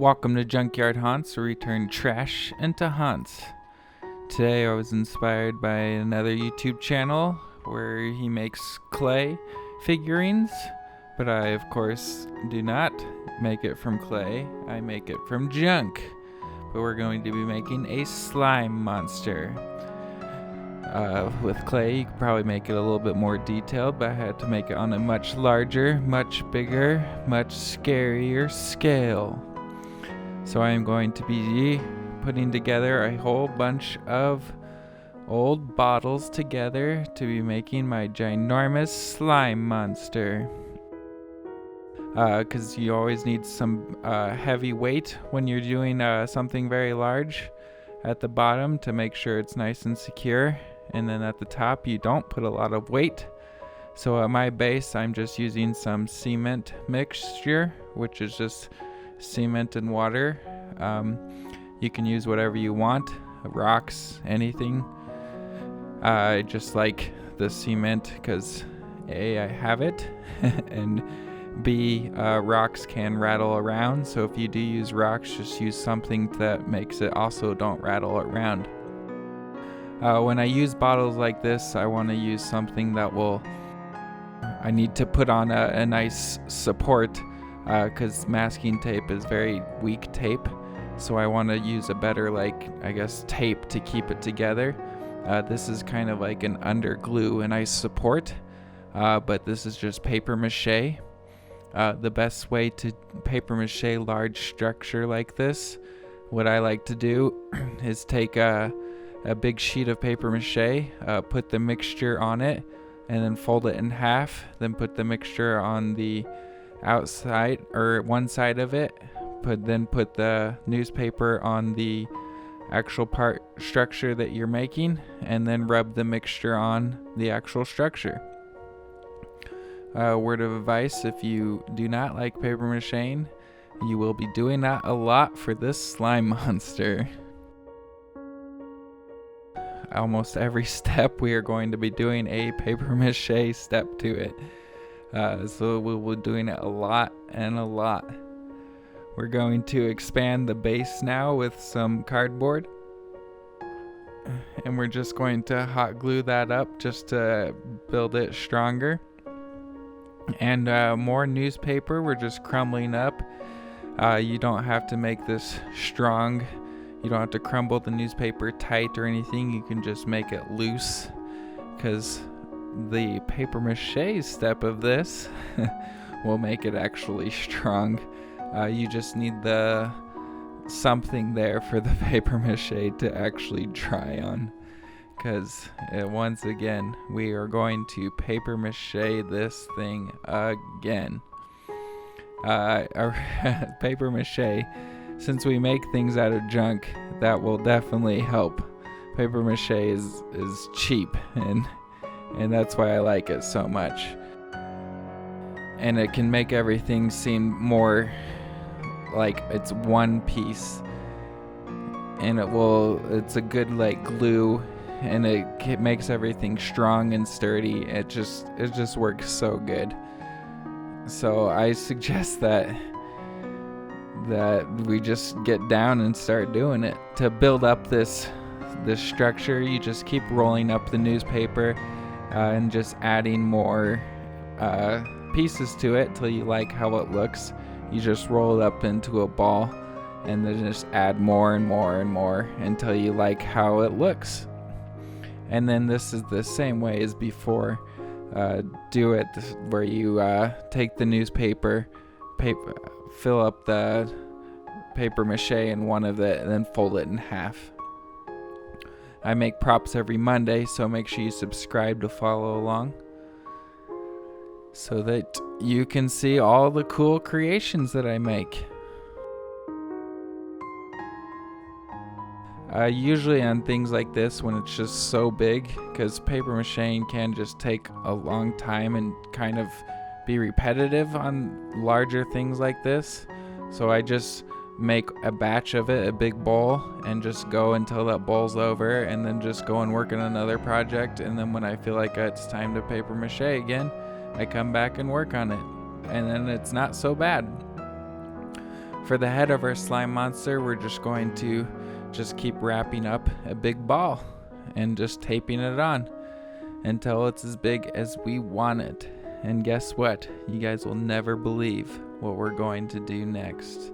Welcome to Junkyard Haunts, where we turn trash into haunts. Today I was inspired by another YouTube channel where he makes clay figurines, but I of course do not make it from clay, I make it from junk. But we're going to be making a slime monster. With clay you could probably make it a little bit more detailed, but I had to make it on a much larger, much bigger, much scarier scale. So I am going to be putting together a whole bunch of old bottles together to be making my ginormous slime monster. Because you always need some heavy weight when you're doing something very large at the bottom to make sure it's nice and secure. And then at the top you don't put a lot of weight. So at my base I'm just using some cement mixture, which is just cement and water. You can use whatever you want, rocks, anything. I just like the cement because A, I have it, and B, rocks can rattle around, so if you do use rocks, just use something that makes it also don't rattle around. When I use bottles like this, I want to use something that I need to put on a nice support, because masking tape is very weak tape, so I want to use a better, tape to keep it together. This is kind of like an under glue, a nice support, but this is just paper mache. The best way to paper mache large structure like this, what I like to do is take a big sheet of paper mache, put the mixture on it, and then fold it in half, then put the mixture on the outside or one side of it, then put the newspaper on the actual part structure that you're making, and then rub the mixture on the actual structure. Word of advice: if you do not like paper mache, you will be doing that a lot for this slime monster. Almost every step we are going to be doing a paper mache step to it. So we'll be doing it a lot and a lot. We're going to expand the base now with some cardboard, and we're just going to hot glue that up just to build it stronger. And more newspaper we're just crumbling up. You don't have to make this strong. You don't have to crumble the newspaper tight or anything. You can just make it loose, because the paper mache step of this will make it actually strong. You just need something there for the paper mache to actually dry on, because once again we are going to paper mache this thing again. Paper mache, since we make things out of junk, that will definitely help. Paper mache is cheap, and that's why I like it so much. And it can make everything seem more like it's one piece, and it's a good glue, and it makes everything strong and sturdy. It just works so good. So I suggest that we just get down and start doing it. To build up this structure, you just keep rolling up the newspaper and just adding more pieces to it till you like how it looks. You just roll it up into a ball and then just add more and more and more until you like how it looks. And then this is the same way as before. Do it where you take the newspaper, fill up the paper mache in one of it, and then fold it in half. I make props every Monday, so make sure you subscribe to follow along, so that you can see all the cool creations that I make. Usually on things like this, when it's just so big, because paper mache can just take a long time and kind of be repetitive on larger things like this, so I just make a batch of it, a big bowl, and just go until that bowl's over, and then just go and work on another project. And then when I feel like it's time to paper mache again, I come back and work on it, and then it's not so bad. For the head of our slime monster, we're just going to just keep wrapping up a big ball and just taping it on until it's as big as we want it. And guess what? You guys will never believe what we're going to do next.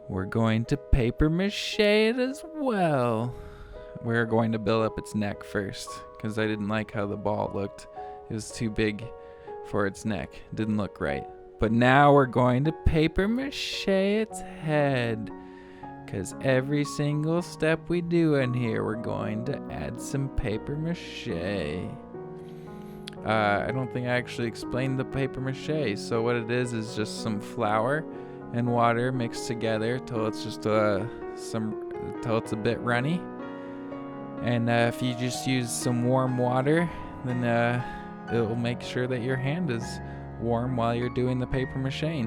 We're going to paper mache it as well. We're going to build up its neck first, because I didn't like how the ball looked. It was too big for its neck. It didn't look right. But now we're going to paper mache its head, because every single step we do in here, we're going to add some paper mache. I don't think I actually explained the paper mache. So what it is just some flour and water mixed together till it's just till it's a bit runny. And if you just use some warm water, then it will make sure that your hand is warm while you're doing the paper mache.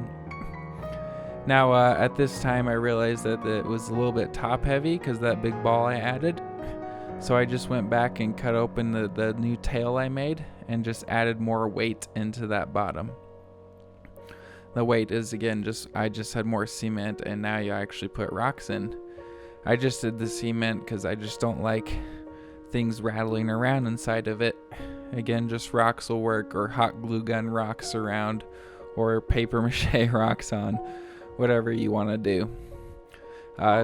Now at this time I realized that it was a little bit top heavy because that big ball I added. So I just went back and cut open the new tail I made and just added more weight into that bottom. The weight is again I just had more cement, and now you actually put rocks in. I just did the cement because I just don't like things rattling around inside of it. Again, just rocks will work, or hot glue gun rocks around, or paper mache rocks on, whatever you want to do.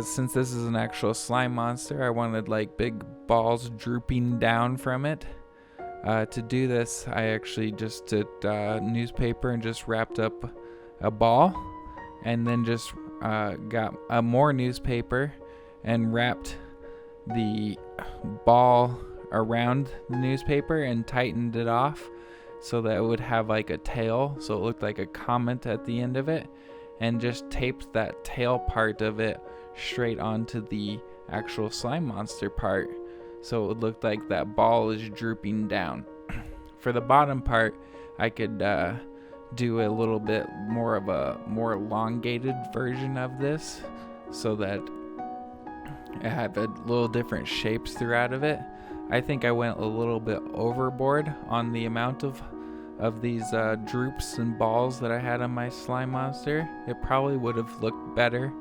Since this is an actual slime monster, I wanted like big balls drooping down from it. To do this, I actually just did newspaper and just wrapped up a ball, and then just got more newspaper and wrapped the ball around the newspaper and tightened it off so that it would have like a tail, so it looked like a comet at the end of it, and just taped that tail part of it straight onto the actual slime monster part, so it would look like that ball is drooping down. For the bottom part, I could do a little bit more of a more elongated version of this, so that I have a little different shapes throughout of it. I think I went a little bit overboard on the amount of these droops and balls that I had on my slime monster. It probably would have looked better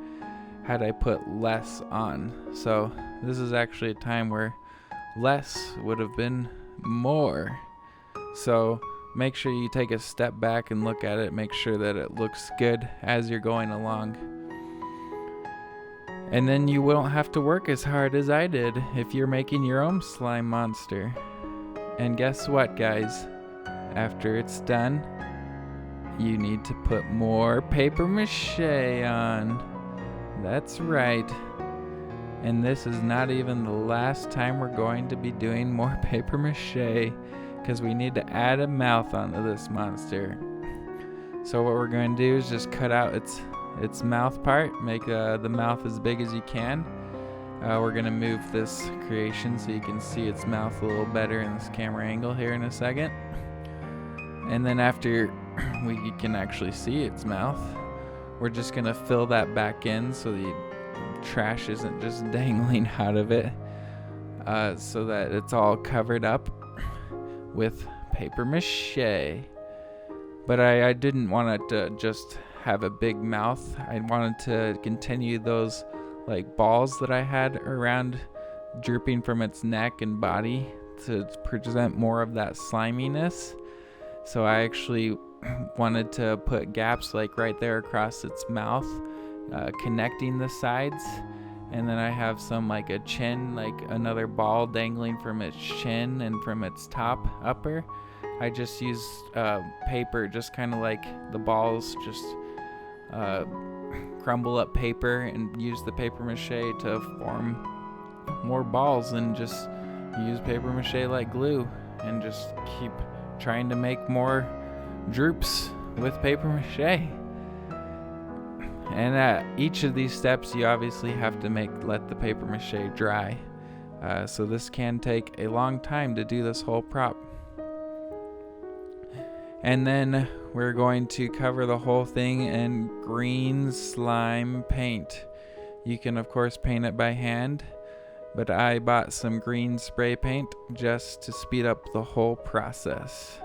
had I put less on. So this is actually a time where less would have been more. So make sure you take a step back and look at it. Make sure that it looks good as you're going along. And then you won't have to work as hard as I did if you're making your own slime monster. And guess what, guys? After it's done, you need to put more paper mache on. That's right. And this is not even the last time we're going to be doing more paper mache, because we need to add a mouth onto this monster. So what we're going to do is just cut out its mouth part, make the mouth as big as you can. We're going to move this creation so you can see its mouth a little better in this camera angle here in a second. And then after we can actually see its mouth, we're just going to fill that back in so the trash isn't just dangling out of it, so that it's all covered up with paper mache. But I didn't want it to just have a big mouth. I wanted to continue those like balls that I had around drooping from its neck and body to present more of that sliminess. So I actually wanted to put gaps like right there across its mouth, connecting the sides. And then I have some like a chin, like another ball dangling from its chin and from its top upper. I just used paper, just kind of like the balls, just crumble up paper and use the paper mache to form more balls, and just use paper mache like glue and just keep trying to make more droops with paper mache. And at each of these steps you obviously have to let the paper mache dry, so this can take a long time to do this whole prop. And then we're going to cover the whole thing in green slime paint. You can of course paint it by hand, but I bought some green spray paint just to speed up the whole process.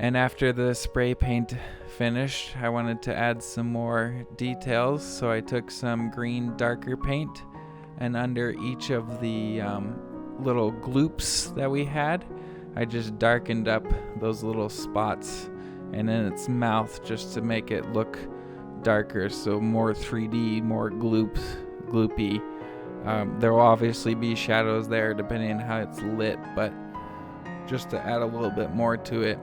And after the spray paint finished, I wanted to add some more details, so I took some green darker paint, and under each of the little gloops that we had, I just darkened up those little spots, and in its mouth, just to make it look darker, so more 3D, more gloopy. There will obviously be shadows there depending on how it's lit, but just to add a little bit more to it.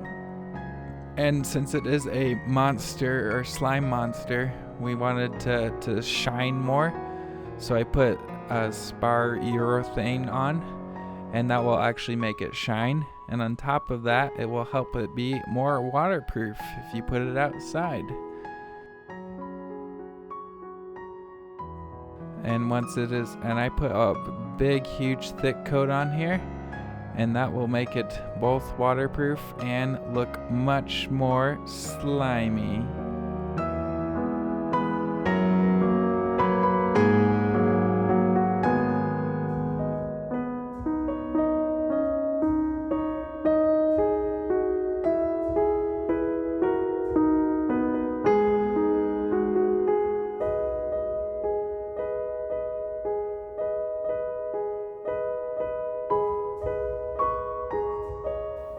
And since it is a monster or slime monster, we wanted to shine more, so I put a spar urethane on, and that will actually make it shine. And on top of that, it will help it be more waterproof if you put it outside. And once it is, and I put a big, huge, thick coat on here, and that will make it both waterproof and look much more slimy.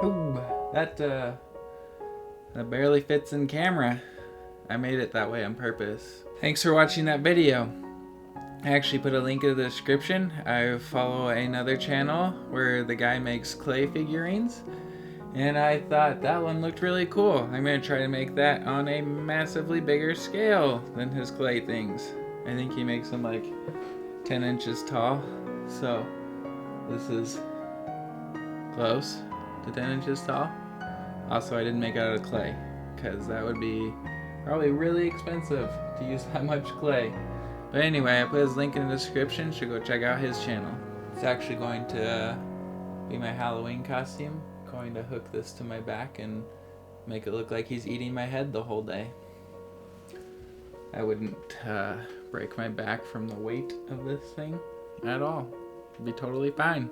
Ooh, that barely fits in camera. I made it that way on purpose. Thanks for watching that video. I actually put a link in the description. I follow another channel where the guy makes clay figurines, and I thought that one looked really cool. I'm gonna try to make that on a massively bigger scale than his clay things. I think he makes them like 10 inches tall, so this is close to 10 inches tall. Also, I didn't make it out of clay, because that would be probably really expensive to use that much clay. But anyway, I put his link in the description, so go check out his channel. It's actually going to be my Halloween costume. Going to hook this to my back and make it look like he's eating my head the whole day. I wouldn't break my back from the weight of this thing at all. It'd be totally fine.